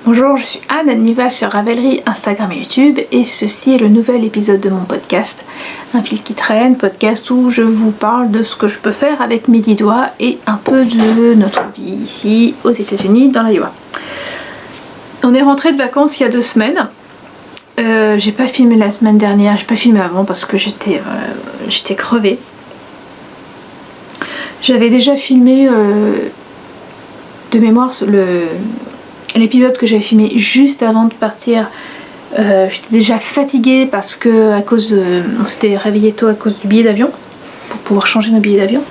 Bonjour, je suis Anne Niva sur Ravelry, Instagram et YouTube et ceci est le nouvel épisode de mon podcast, Un fil qui traîne, podcast où je vous parle de ce que je peux faire avec mes 10 doigts et un peu de notre vie ici aux États-Unis dans l'Iowa. On est rentré de vacances il y a 2 semaines. J'ai pas filmé la semaine dernière, j'ai pas filmé avant parce que j'étais crevée. J'avais déjà filmé de mémoire l'épisode que j'avais filmé juste avant de partir. J'étais déjà fatiguée parce que on s'était réveillé tôt à cause du billet d'avion pour pouvoir changer nos billets d'avion.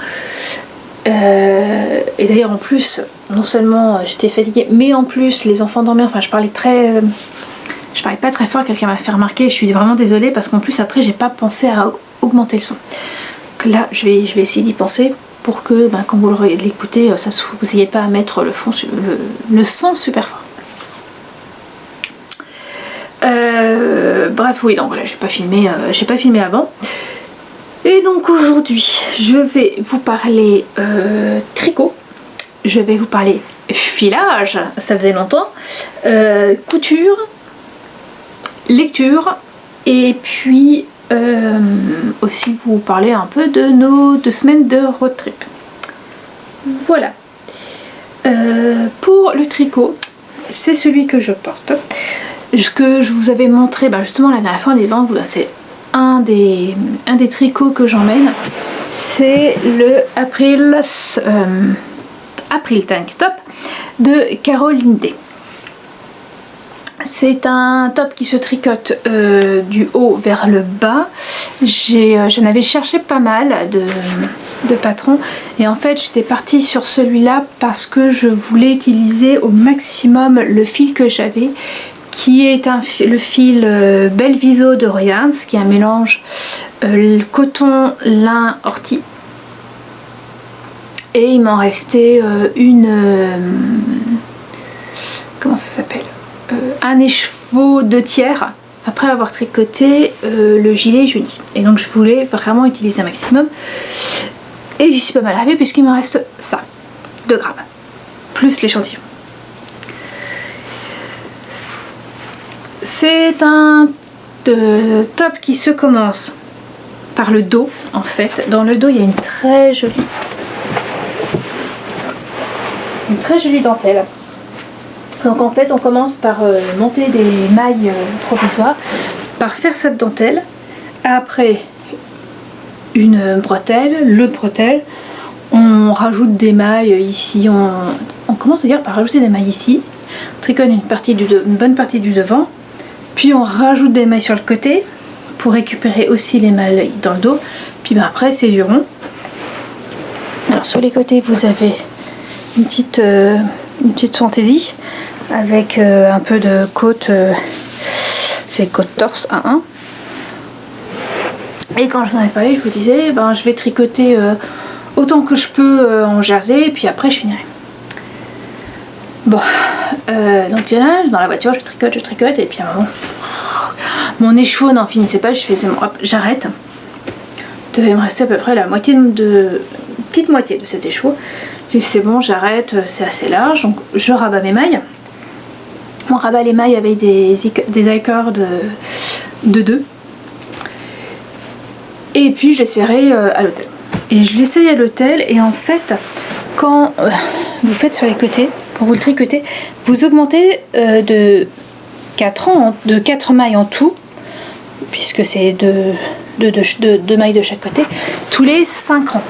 Et d'ailleurs en plus, non seulement j'étais fatiguée, mais en plus les enfants dormaient. Enfin, je parlais pas très fort. Quelqu'un m'a fait remarquer. Je suis vraiment désolée parce qu'en plus après j'ai pas pensé à augmenter le son. Donc là, je vais essayer d'y penser pour que quand vous l'écoutez, vous n'ayez pas à mettre le son super fort. Bref, oui, donc voilà, j'ai pas filmé avant. Et donc aujourd'hui, je vais vous parler tricot, je vais vous parler filage, ça faisait longtemps, couture, lecture, et puis aussi vous parler un peu de nos 2 semaines de road trip. Voilà. Pour le tricot, c'est celui que je porte, que je vous avais montré justement la dernière fois en disant c'est un des tricots que j'emmène. C'est le April Tank Top de Caroline D. C'est un top qui se tricote du haut vers le bas. J'en avais cherché pas mal de patrons et en fait j'étais partie sur celui-là parce que je voulais utiliser au maximum le fil que j'avais, qui est le fil Belviso de Royans, qui est un mélange coton, lin, ortie. Et il m'en restait comment ça s'appelle, un écheveau 2/3 après avoir tricoté le gilet jeudi. Et donc je voulais vraiment utiliser un maximum. Et j'y suis pas mal arrivée puisqu'il me reste ça, 2 grammes, plus l'échantillon. C'est un top qui se commence par le dos en fait. Dans le dos il y a une très jolie dentelle. Donc en fait on commence par monter des mailles provisoires, par faire cette dentelle, après une bretelle, l'autre bretelle, on rajoute des mailles ici, on commence à dire par rajouter des mailles ici, on tricote une bonne partie du devant, puis on rajoute des mailles sur le côté pour récupérer aussi les mailles dans le dos, puis après c'est du rond. Alors sur les côtés vous avez une petite fantaisie avec un peu de côte, c'est côte torse 1-1. Et quand je vous en avais parlé, je vous disais je vais tricoter autant que je peux en jersey et puis après je finirai. Bon, donc là, dans la voiture, je tricote et puis à un moment, mon écheveau n'en finissait pas, je faisais hop, j'arrête. Il devait me rester à peu près la petite moitié de cet écheveau. J'ai dit c'est bon, j'arrête, c'est assez large, donc je rabats mes mailles. On rabat les mailles avec des I-cord de 2. Et puis je l'essayerai à l'hôtel. Et je l'essaye à l'hôtel et en fait, quand vous faites sur les côtés, quand vous le tricotez, vous augmentez de 4 mailles en tout, puisque c'est 2 mailles de chaque côté, tous les 5 rangs.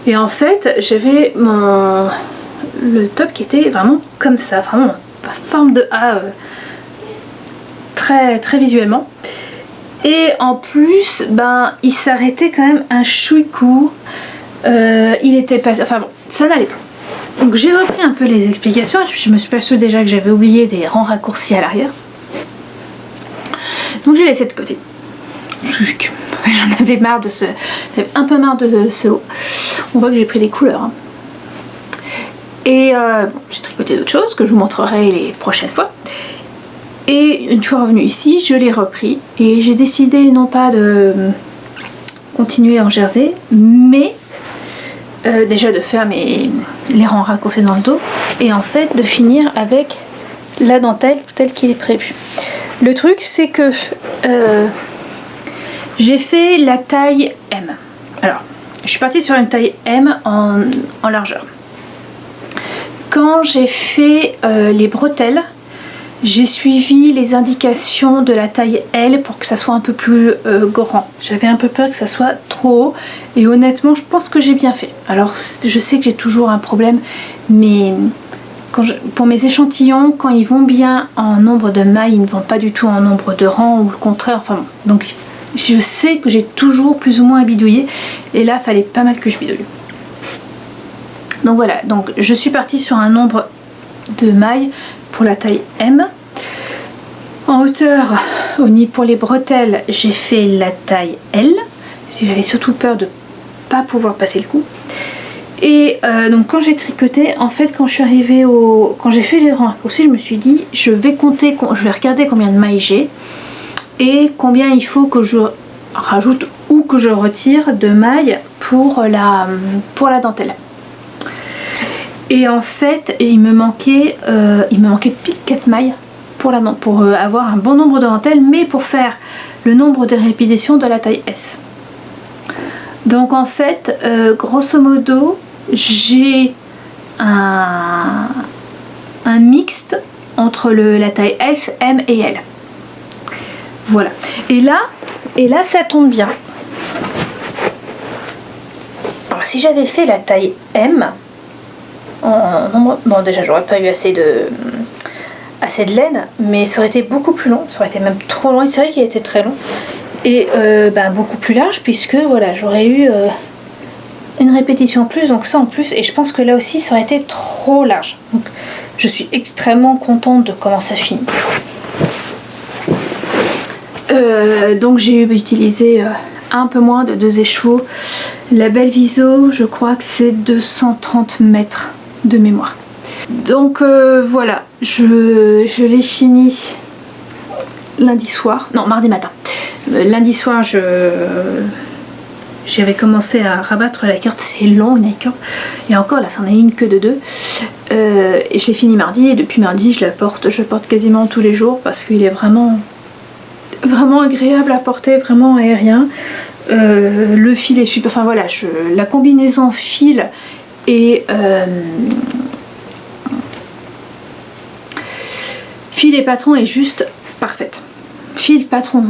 Et en fait, j'avais le top qui était vraiment comme ça, vraiment en forme de A, très, très visuellement. Et en plus, il s'arrêtait quand même un chouï court. Il était pas... Enfin bon, ça n'allait pas. Donc j'ai repris un peu les explications. Je me suis persuadée déjà que j'avais oublié des rangs raccourcis à l'arrière. Donc j'ai laissé de côté. J'en avais marre j'avais un peu marre de ce haut. On voit que j'ai pris des couleurs. Hein. Et j'ai tricoté d'autres choses que je vous montrerai les prochaines fois. Et une fois revenue ici, je l'ai repris et j'ai décidé non pas continuer en jersey, mais déjà de faire les rangs raccourcis dans le dos et en fait de finir avec la dentelle telle qu'il est prévu. Le truc c'est que j'ai fait la taille M. Alors je suis partie sur une taille M en largeur. Quand j'ai fait les bretelles, j'ai suivi les indications de la taille L pour que ça soit un peu plus grand. J'avais un peu peur que ça soit trop haut et honnêtement je pense que j'ai bien fait. Alors je sais que j'ai toujours un problème, mais pour mes échantillons, quand ils vont bien en nombre de mailles, ils ne vont pas du tout en nombre de rangs ou le contraire. Enfin bon, donc je sais que j'ai toujours plus ou moins bidouillé et là il fallait pas mal que je bidouille. Donc voilà, donc je suis partie sur un nombre de mailles pour la taille M. En hauteur, pour les bretelles, j'ai fait la taille L. Si j'avais surtout peur de pas pouvoir passer le coup. Et donc quand j'ai tricoté, en fait quand je suis arrivée quand j'ai fait les rangs raccourcis, je me suis dit je vais regarder combien de mailles j'ai et combien il faut que je rajoute ou que je retire de mailles pour la dentelle. Et en fait il me manquait pile 4 mailles pour avoir un bon nombre de dentelles, mais pour faire le nombre de répétitions de la taille S. Donc en fait grosso modo j'ai un mixte entre la taille S, M et L. Voilà. Et là ça tombe bien. Alors si j'avais fait la taille M bon déjà j'aurais pas eu assez de laine, mais ça aurait été beaucoup plus long, ça aurait été même trop long. C'est vrai qu'il était très long et beaucoup plus large puisque voilà j'aurais eu une répétition en plus, donc ça en plus, et je pense que là aussi ça aurait été trop large. Donc je suis extrêmement contente de comment ça finit. Donc j'ai utilisé un peu moins de 2 écheveaux. La Belle Viso, je crois que c'est 230 mètres de mémoire. Donc voilà, je l'ai fini lundi soir, non mardi matin. Lundi soir j'avais commencé à rabattre la carte, c'est long une carte, et encore là c'en est une que de 2, et je l'ai fini mardi, et depuis mardi je porte quasiment tous les jours parce qu'il est vraiment agréable à porter, vraiment aérien. Le fil est super, enfin voilà, la combinaison fil et patron est juste parfaite. Fil, patron,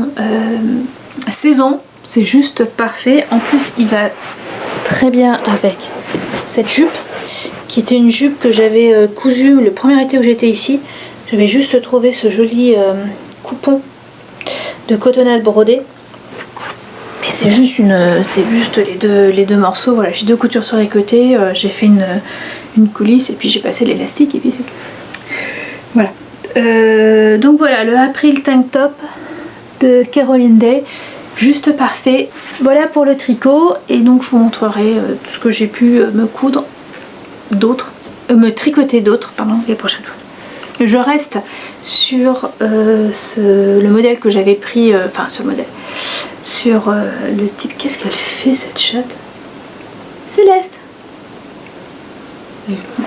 saison, c'est juste parfait. En plus il va très bien avec cette jupe qui était une jupe que j'avais cousue le premier été où j'étais ici. J'avais juste trouvé ce joli coupon de cotonnade brodée et c'est juste les deux morceaux. Voilà, j'ai 2 coutures sur les côtés, j'ai fait une coulisse et puis j'ai passé l'élastique et puis c'est tout. Voilà. Donc voilà le April Tank Top de Caroline Day, juste parfait. Voilà pour le tricot, et donc je vous montrerai tout ce que j'ai pu me tricoter d'autres les prochaines fois. Je reste sur le modèle que j'avais pris, sur le type. Qu'est-ce qu'elle fait cette chatte? Céleste.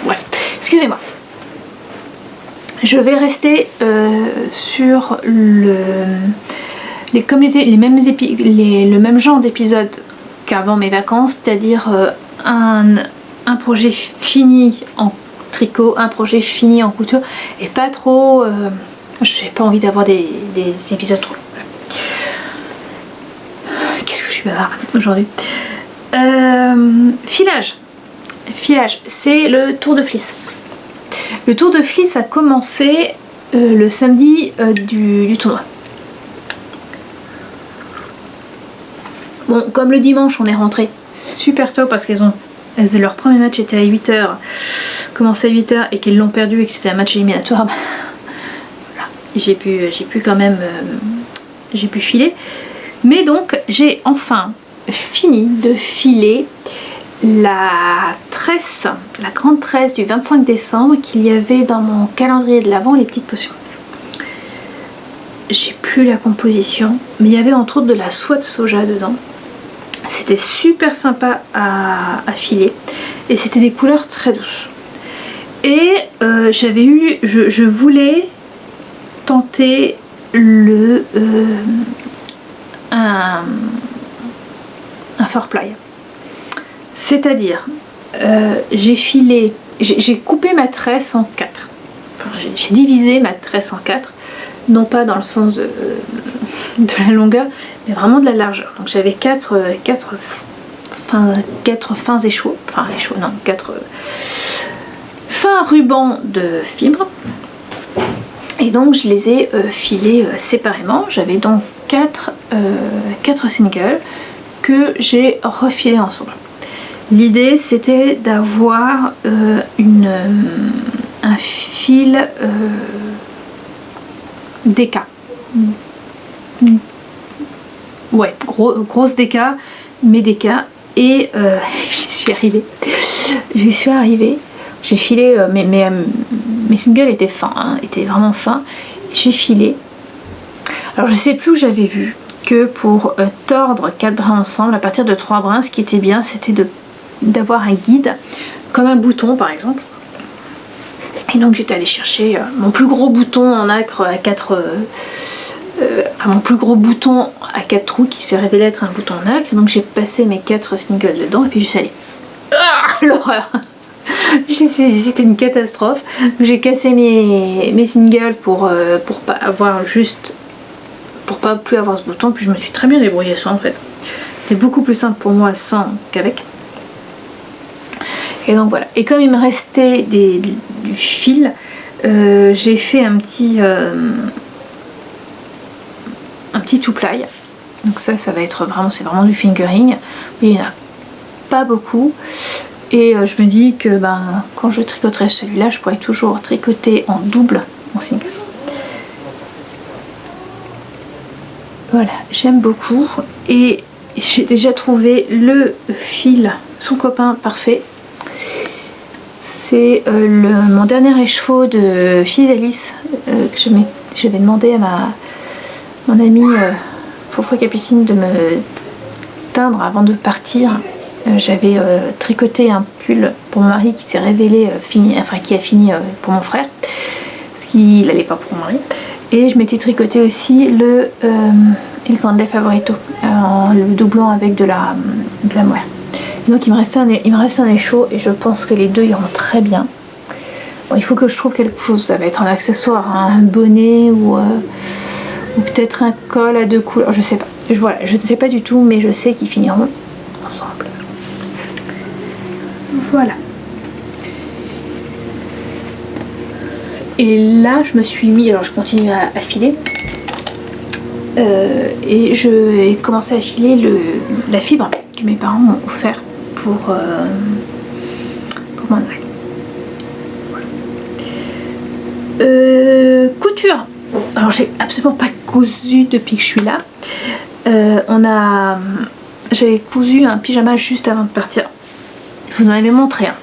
Bref, excusez-moi. Je vais rester sur le même genre d'épisode qu'avant mes vacances, c'est-à-dire un projet fini en tricot, un projet fini en couture, et pas trop. J'ai pas envie d'avoir des épisodes trop longs. Qu'est-ce que je suis bavarde aujourd'hui. Filage, c'est le tour de fleece. Le tour de fleece a commencé le samedi du tournoi. Bon, comme le dimanche on est rentré super tôt parce leur premier match était à 8h, commencé à 8h, et qu'ils l'ont perdu et que c'était un match éliminatoire, voilà. J'ai pu quand même j'ai pu filer. Mais donc j'ai enfin fini de filer la grande tresse du 25 décembre qu'il y avait dans mon calendrier de l'Avent, les petites potions. J'ai plus la composition, mais il y avait entre autres de la soie de soja dedans. C'était super sympa à filer et c'était des couleurs très douces. Et je voulais tenter un 4-ply. C'est-à-dire, j'ai coupé ma tresse en 4. Enfin, j'ai divisé ma tresse en 4, non pas dans le sens de la longueur, mais vraiment de la largeur. Donc j'avais 4 fins échauds, non, 4 fins rubans de fibres. Et donc je les ai filés séparément. J'avais donc 4 singles que j'ai refilés ensemble. L'idée c'était d'avoir un fil DK. Ouais, grosse DK, mes DK. Et j'y suis arrivée. J'ai filé, mes singles étaient fins, hein, étaient vraiment fins. J'ai filé. Alors je sais plus où j'avais vu que pour tordre 4 brins ensemble, à partir de 3 brins, ce qui était bien, c'était d'avoir un guide, comme un bouton par exemple. Et donc j'étais allée chercher mon plus gros bouton en acre à 4... mon plus gros bouton à 4 trous qui s'est révélé être un bouton en acre. Donc j'ai passé mes 4 singles dedans et puis je suis allée... Ah, l'horreur. C'était une catastrophe. J'ai cassé mes singles pour pas avoir pour pas plus avoir ce bouton. Puis je me suis très bien débrouillée sans, en fait. C'était beaucoup plus simple pour moi sans qu'avec. Et donc voilà. Et comme il me restait du fil, j'ai fait un petit 2-ply. Donc ça va être vraiment, c'est vraiment du fingering. Il n'y en a pas beaucoup. Et je me dis que quand je tricoterai celui-là, je pourrais toujours tricoter en double mon single. Voilà, j'aime beaucoup. Et j'ai déjà trouvé le fil, son copain parfait. C'est mon dernier écheveau de Physalis que j'avais demandé à mon amie Fofo Capucine de me teindre avant de partir. J'avais tricoté un pull pour mon mari qui s'est révélé qui a fini pour mon frère parce qu'il n'allait pas pour mon mari, et je m'étais tricoté aussi le Il Grande Favorito le doublon avec de la moire. Donc il me reste un écheveau et je pense que les deux iront très bien. Bon, il faut que je trouve quelque chose, ça va être un accessoire, un bonnet ou peut-être un col à 2 couleurs, je sais pas. Voilà, je ne sais pas du tout, mais je sais qu'ils finiront ensemble. Voilà. Et là, je me suis mis, alors je continue à filer. Et je vais commencer à filer la fibre que mes parents m'ont offert pour mon Noël. Voilà. Couture. Alors j'ai absolument pas cousu depuis que je suis là. J'avais cousu un pyjama juste avant de partir. Je vous en avais montré un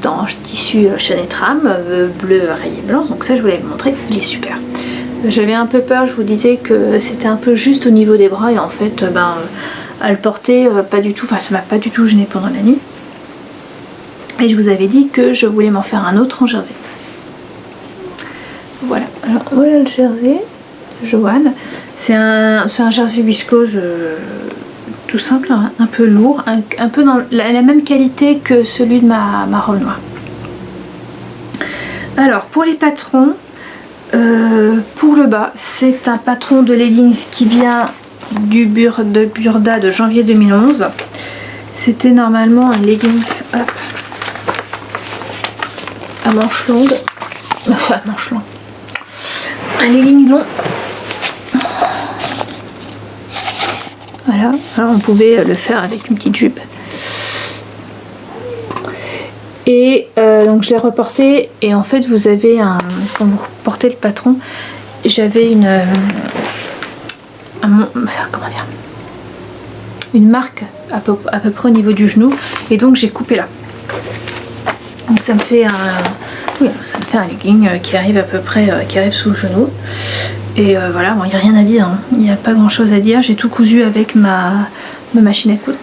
dans tissu Chanel Tram bleu rayé blanc, donc ça je voulais vous montrer, il est super. J'avais un peu peur, je vous disais que c'était un peu juste au niveau des bras et en fait à le porter pas du tout, enfin ça m'a pas du tout gêné pendant la nuit. Et je vous avais dit que je voulais m'en faire un autre en jersey. Voilà, alors voilà le jersey de Joanne. C'est un jersey viscose tout simple, hein, un peu lourd, un peu dans la même qualité que celui de ma robe noire. Alors pour les patrons, pour le bas, c'est un patron de leggings qui vient du Burda de janvier 2011. C'était normalement un leggings à manches longues, enfin manches longues, un leggings long. Voilà, alors on pouvait le faire avec une petite jupe. Et donc je l'ai reporté et en fait vous avez quand vous reportez le patron, j'avais une marque à peu près au niveau du genou et donc j'ai coupé là. Donc ça me fait un legging qui arrive à peu près, qui arrive sous le genou. Et voilà, bon, il n'y a rien à dire, hein. Il n'y a pas grand chose à dire. J'ai tout cousu avec ma ma machine à coudre.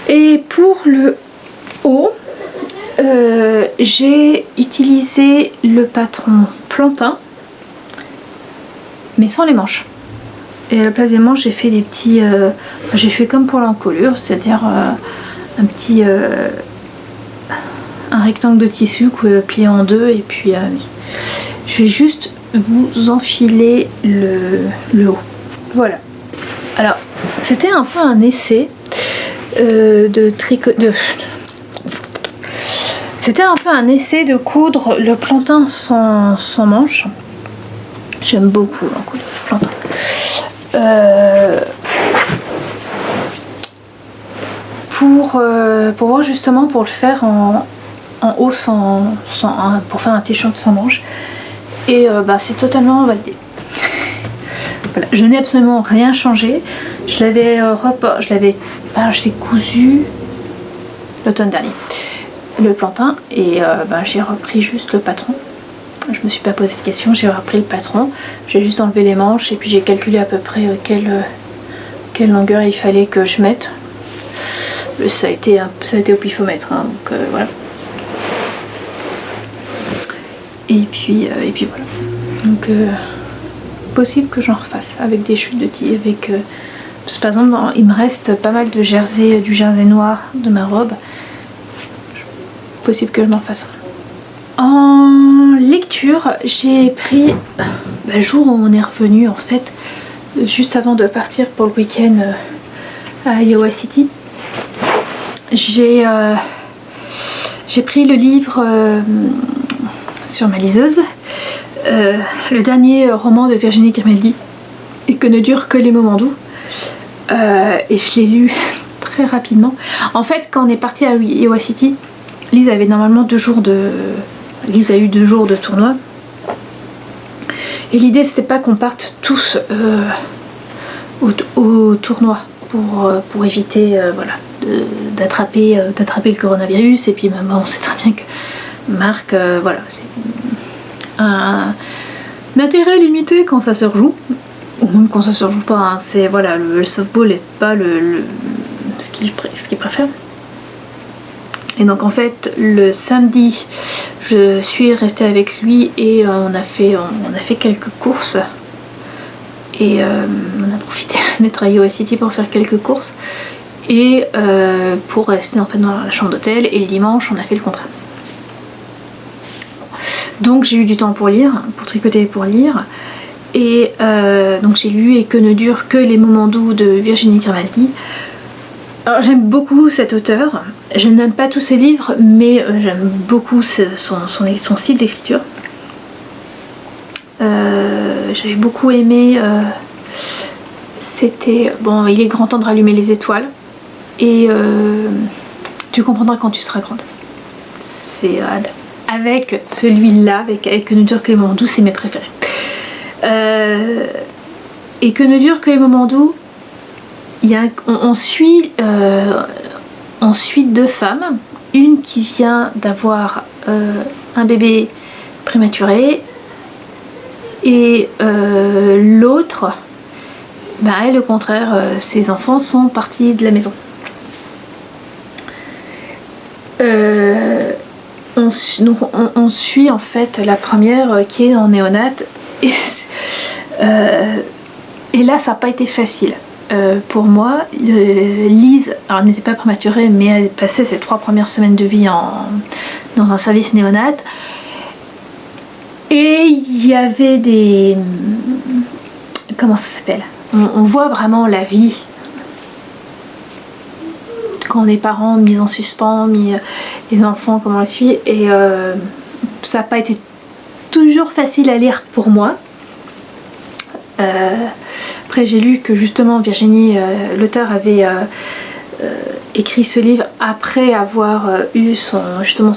Et pour le haut, j'ai utilisé le patron Plantin, mais sans les manches. Et à la place des manches, j'ai fait des petits... j'ai fait comme pour l'encolure, c'est-à-dire un rectangle de tissu plié en deux, et puis je vais juste vous enfiler le haut. Voilà. Alors, c'était un peu un essai de tricot... C'était un peu un essai de coudre le plantain sans manches. J'aime beaucoup l'encoudre plantain. Pour voir justement pour le faire en haut pour faire un t-shirt sans manches. Et c'est totalement validé. Voilà. Je n'ai absolument rien changé. Je l'ai cousu l'automne dernier, le plantain, et j'ai repris juste le patron. Je me suis pas posé de questions, j'ai repris le patron, j'ai juste enlevé les manches et puis j'ai calculé à peu près quelle longueur il fallait que je mette. Ça a été au pifomètre, hein, donc voilà. Et puis voilà. Donc possible que j'en refasse avec des chutes de tige, parce que par exemple il me reste pas mal de du jersey noir de ma robe. Possible que je m'en fasse. En lecture, j'ai pris le jour où on est revenu, en fait, juste avant de partir pour le week-end à Iowa City. J'ai pris le livre sur ma liseuse, le dernier roman de Virginie Grimaldi, Et que ne durent que les moments doux, et je l'ai lu très rapidement. En fait, quand on est parti à Iowa City, Lise avait normalement 2 jours de... Lise a eu 2 jours de tournoi. Et l'idée, c'était pas qu'on parte tous au tournoi pour éviter d'attraper le coronavirus. Et puis on sait très bien que Marc, c'est un intérêt limité quand ça se rejoue. Ou même quand ça se rejoue pas. Hein. C'est le softball n'est pas ce qu'il préfère. Et donc en fait le samedi je suis restée avec lui et on a fait quelques courses, et on a profité d'être à Iowa City pour faire quelques courses et pour rester en fait dans la chambre d'hôtel, et le dimanche on a fait le contraire. Donc j'ai eu du temps pour lire, pour tricoter et pour lire, et donc j'ai lu Et que ne durent que les moments doux de Virginie Grimaldi. Alors j'aime beaucoup cet auteur, je n'aime pas tous ses livres, mais j'aime beaucoup son style d'écriture. J'avais beaucoup aimé, c'était, il est grand temps de rallumer les étoiles, et tu comprendras quand tu seras grande. C'est avec celui-là, avec Que ne durent que les moments doux, c'est mes préférés. Et Que ne durent que les moments doux, on suit 2 femmes, une qui vient d'avoir un bébé prématuré, et l'autre, elle au contraire, ses enfants sont partis de la maison. On suit en fait la première qui est en néonate, et là ça n'a pas été facile. Pour moi, Lise n'était pas prématurée, mais elle passait ses 3 premières semaines de vie dans un service néonate, et il y avait des... Comment ça s'appelle ? On voit vraiment la vie quand on est parent, mise en suspens, les enfants, comment on les suit, et ça n'a pas été toujours facile à lire pour moi. Après j'ai lu que justement Virginie, l'auteur, avait écrit ce livre après avoir eu son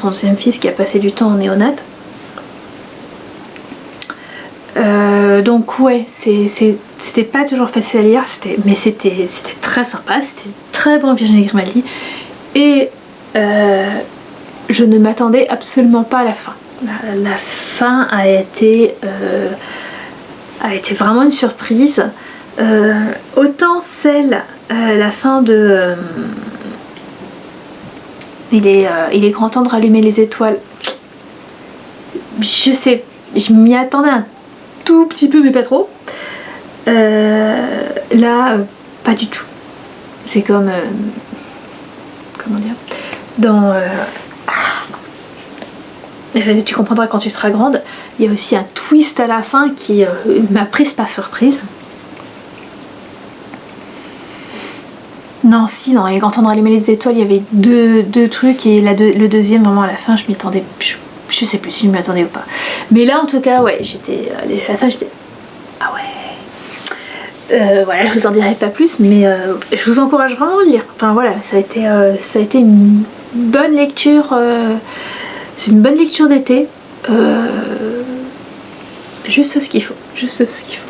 deuxième fils qui a passé du temps en néonate. Donc ouais, c'était pas toujours facile à lire, mais c'était très sympa, c'était très bon Virginie Grimaldi, et je ne m'attendais absolument pas à la fin. La fin a été vraiment une surprise. Autant celle la fin de il est grand temps de rallumer les étoiles. Je sais, je m'y attendais un tout petit peu mais pas trop. Là pas du tout. C'est comme comment dire, dans tu comprendras quand tu seras grande, il y a aussi un twist à la fin qui m'a prise par surprise. Non, si, dans les grands temps de rallumer les étoiles, il y avait deux trucs et le deuxième, vraiment à la fin, je m'y attendais. Je sais plus si je m'y attendais ou pas. Mais là, en tout cas, ouais, j'étais. À la fin, j'étais. Ah ouais. Voilà, je vous en dirai pas plus, mais je vous encourage vraiment à le lire. Enfin voilà, ça a été une bonne lecture. C'est une bonne lecture d'été. Juste ce qu'il faut. Juste ce qu'il faut.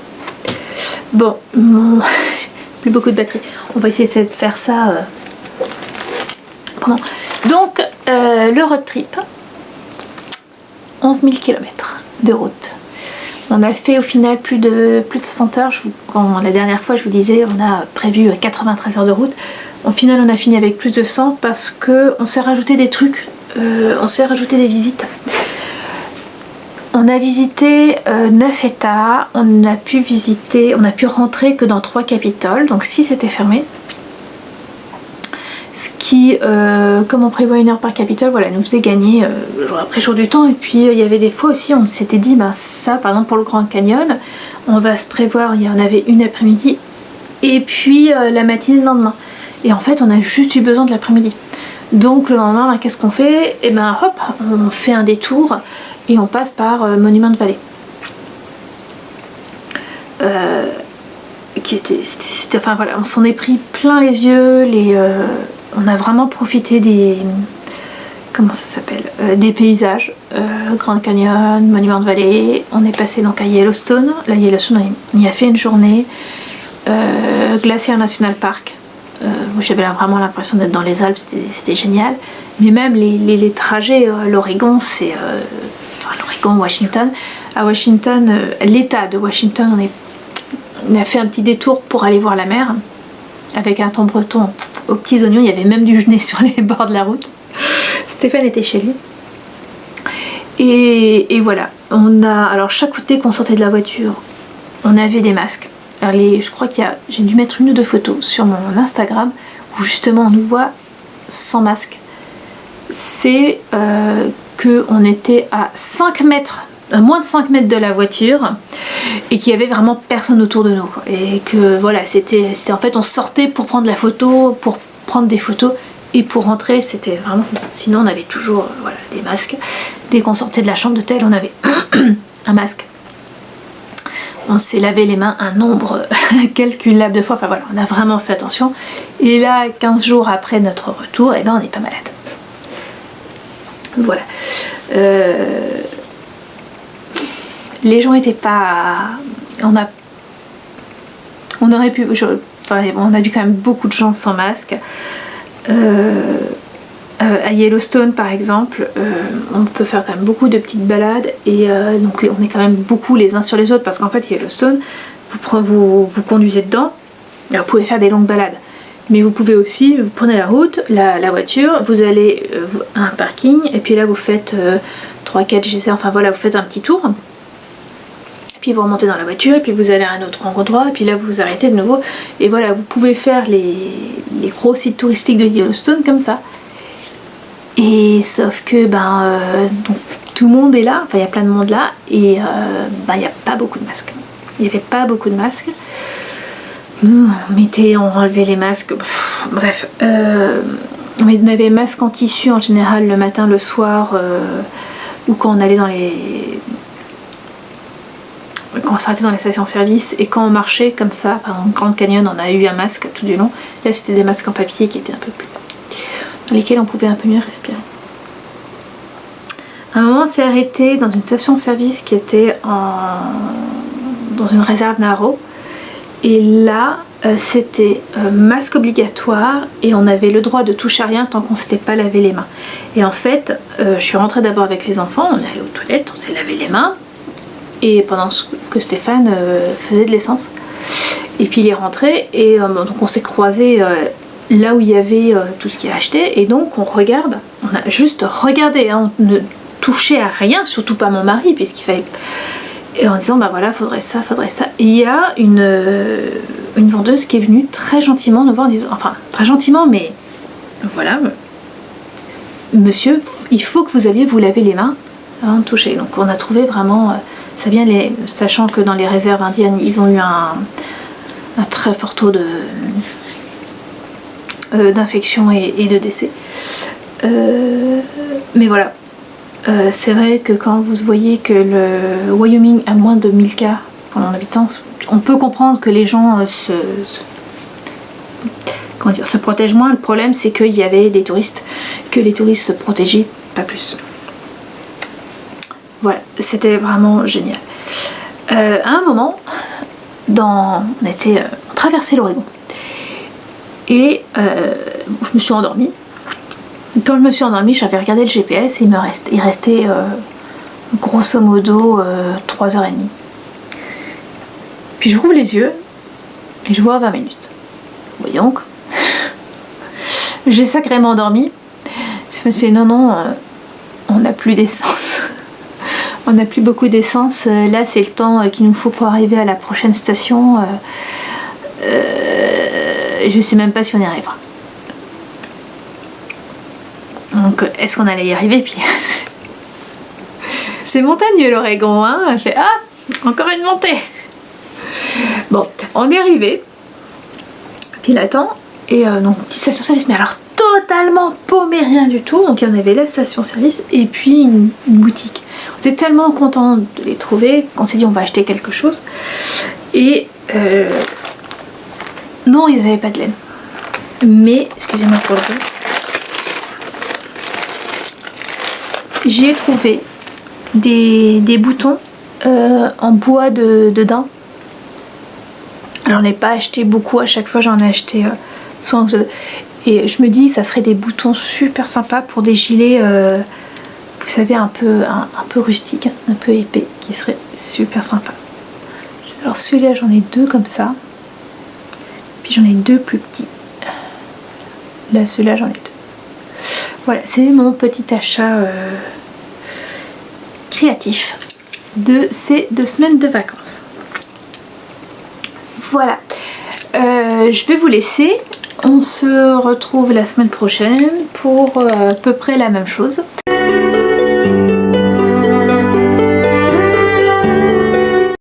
Bon, plus beaucoup de batterie. On va essayer de faire ça pendant. Donc, le road trip. 11 000 km de route. On a fait au final plus de 100 heures. La dernière fois, je vous disais, on a prévu 93 heures de route. Au final, on a fini avec plus de 100 parce qu'on s'est rajouté des trucs. On s'est rajouté des visites. On a visité 9 États. On a pu rentrer que dans 3 capitales. Donc 6 étaient fermés. Ce qui, comme on prévoit 1 heure par capitale, voilà, nous faisait gagner jour après jour du temps. Et puis il y avait des fois aussi, on s'était dit, ben, ça par exemple pour le Grand Canyon, on va se prévoir, il y en avait une après-midi et puis la matinée le lendemain. Et en fait on a juste eu besoin de l'après-midi. Donc le lendemain, ben, qu'est-ce qu'on fait? Et ben hop, on fait un détour et on passe par Monument Valley. Enfin voilà, on s'en est pris plein les yeux, on a vraiment profité des... Comment ça s'appelle, des paysages. Grand Canyon, Monument Valley. On est passé donc à Yellowstone. La Yellowstone, on y a fait une journée. Glacier National Park. J'avais vraiment l'impression d'être dans les Alpes, c'était génial. Mais même les trajets, l'Oregon, c'est... enfin, l'Oregon, Washington. À Washington, l'état de Washington, on a fait un petit détour pour aller voir la mer. Avec un thon breton aux petits oignons, il y avait même du genêt sur les bords de la route. Stéphane était chez lui. Et voilà, alors chaque fois qu'on sortait de la voiture, on avait des masques. Alors je crois j'ai dû mettre 1 ou 2 photos sur mon Instagram où justement on nous voit sans masque. C'est qu'on était à 5 mètres, à moins de 5 mètres de la voiture et qu'il y avait vraiment personne autour de nous. Et que voilà, c'était en fait on sortait pour prendre la photo, pour prendre des photos. Et pour rentrer, c'était vraiment comme ça. Sinon, on avait toujours voilà, des masques. Dès qu'on sortait de la chambre d'hôtel, on avait un masque. On s'est lavé les mains un nombre calculable de fois. Enfin voilà, on a vraiment fait attention. Et là, 15 jours après notre retour, eh ben, on n'est pas malade. Voilà. Les gens n'étaient pas... On aurait pu... on a vu quand même beaucoup de gens sans masque. À Yellowstone par exemple, on peut faire quand même beaucoup de petites balades et donc on est quand même beaucoup les uns sur les autres parce qu'en fait Yellowstone, vous conduisez dedans, alors vous pouvez faire des longues balades, mais vous pouvez aussi, vous prenez la route, la voiture, vous allez à un parking et puis là vous faites 3-4 GC, enfin voilà, vous faites un petit tour. Puis vous remontez dans la voiture et puis vous allez à un autre endroit et puis là vous vous arrêtez de nouveau et voilà, vous pouvez faire les gros sites touristiques de Yellowstone comme ça. Et sauf que donc, tout le monde est là, enfin il y a plein de monde là et il n'y a pas beaucoup de masques. Il n'y avait pas beaucoup de masques. Nous on enlevait les masques, bref. On avait des masques en tissu en général le matin, le soir ou quand on allait dans quand on s'arrêtait dans les stations-service et quand on marchait comme ça, par exemple Grand Canyon, on a eu un masque tout du long. Là c'était des masques en papier qui étaient un peu plus... dans lesquels on pouvait un peu mieux respirer. À un moment on s'est arrêté dans une station-service qui était dans une réserve Naro. Et là c'était masque obligatoire et on avait le droit de toucher à rien tant qu'on ne s'était pas lavé les mains. Et en fait, je suis rentrée d'abord avec les enfants, on est allé aux toilettes, on s'est lavé les mains. Et pendant que Stéphane faisait de l'essence. Et puis il est rentré et donc on s'est croisés là où il y avait tout ce qu'il a acheté. Et donc on regarde, on a juste regardé, hein, on ne touchait à rien, surtout pas mon mari, puisqu'il fallait... Et en disant, bah voilà, faudrait ça, faudrait ça. Et il y a une vendeuse qui est venue très gentiment nous voir en disant, enfin, très gentiment, mais voilà, monsieur, il faut que vous alliez vous laver les mains avant de toucher. Donc on a trouvé vraiment, ça vient sachant que dans les réserves indiennes, ils ont eu un très fort taux d'infection et de décès. Mais voilà. C'est vrai que quand vous voyez que le Wyoming a moins de 1000 cas pour l'habitant, on peut comprendre que les gens se protègent moins. Le problème, c'est qu'il y avait des touristes, que les touristes se protégeaient, pas plus. Voilà, c'était vraiment génial. À un moment, on traversait l'Oregon et je me suis endormie. Quand je me suis endormie, j'avais regardé le GPS et il restait grosso modo 3h30. Puis je rouvre les yeux et je vois 20 minutes. Voyons donc. J'ai sacrément dormi. Je me suis fait non, on n'a plus d'essence. On n'a plus beaucoup d'essence. Là, c'est le temps qu'il nous faut pour arriver à la prochaine station. Je sais même pas si on y arrivera. Donc est-ce qu'on allait y arriver? Puis c'est montagneux l'Oregon, hein. Elle fait encore une montée. Bon, on est arrivé. Puis il attend et donc petite station service, mais alors totalement paumé, rien du tout. Donc il y en avait la station service et puis une boutique. On était tellement contents de les trouver qu'on s'est dit on va acheter quelque chose. Et non, ils n'avaient pas de laine. Mais excusez-moi pour le bruit. J'ai trouvé des boutons en bois de daim. J'en ai pas acheté beaucoup, à chaque fois j'en ai acheté soit et je me dis ça ferait des boutons super sympas pour des gilets vous savez un peu rustiques, un peu épais, qui seraient super sympas. Alors celui-là j'en ai deux comme ça, puis j'en ai deux plus petits. Là celui-là j'en ai deux. Voilà, c'est mon petit achat créatif de ces 2 semaines de vacances. Voilà, je vais vous laisser. On se retrouve la semaine prochaine pour à peu près la même chose.